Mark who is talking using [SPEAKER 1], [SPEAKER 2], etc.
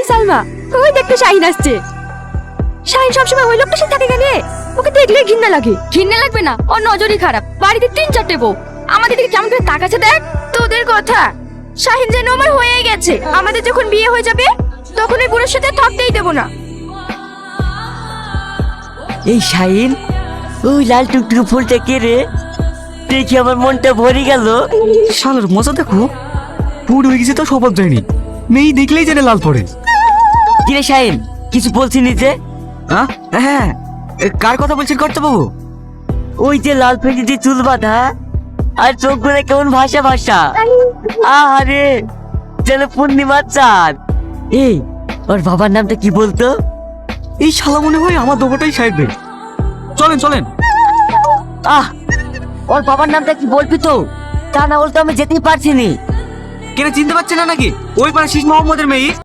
[SPEAKER 1] এই সালমা, ওই দেখতে শাহিন আসছে। শাহিন সবসময় ওই লোকটার সাথে থাকে কেন? ওকে দেখলে ঘৃণা লাগে। ঘৃণা লাগবে না, ওর নজরই খারাপ। বাড়িতে 3-4টে বউ, আমাদের দিকে কেমন করে তাকাচ্ছে দেখ। তোদের কথা, শাহিন যেন আমার হয়ে গেছে। আমাদের যখন বিয়ে হয়ে যাবে তখন ওই বুড়োর সাথে থাকতেই দেবো না।
[SPEAKER 2] এই শাহিন, ওই লাল টুকটুকে ফুলটা কে রে? দেখি আমার মনটা ভরে গেল।
[SPEAKER 3] শালার মজা দেখো, ফুড হয়ে গেছে তো সবার যায়নি, মেয়ে দেখলেই জেনে লাল পড়ে।
[SPEAKER 2] কিরে শাহিন, কিছু বলছিনি যে?
[SPEAKER 3] হ্যাঁ হ্যাঁ, কার কথা বলছেন কর্তা বাবু?
[SPEAKER 2] ওই যে লাল ফেঁকে যে চুল বাঁধা আর চোখগুলো কেমন ভাষা ভাষা, আরে যেন পূর্ণিমার চাঁদ। এই, ওর বাবার নামটা কি বলতো?
[SPEAKER 3] এই শালা মনে হয় আমার দোকানটাই সাইড বে। চলেন চলেন।
[SPEAKER 2] ওর বাবার নামটা কি বলবি তো? তা না হলে তো আমি যেতেই পারছি নি।
[SPEAKER 3] কেন চিনতে পারছে না নাকি? ওই পাড়া শীষ মোহাম্মদের মেয়ে।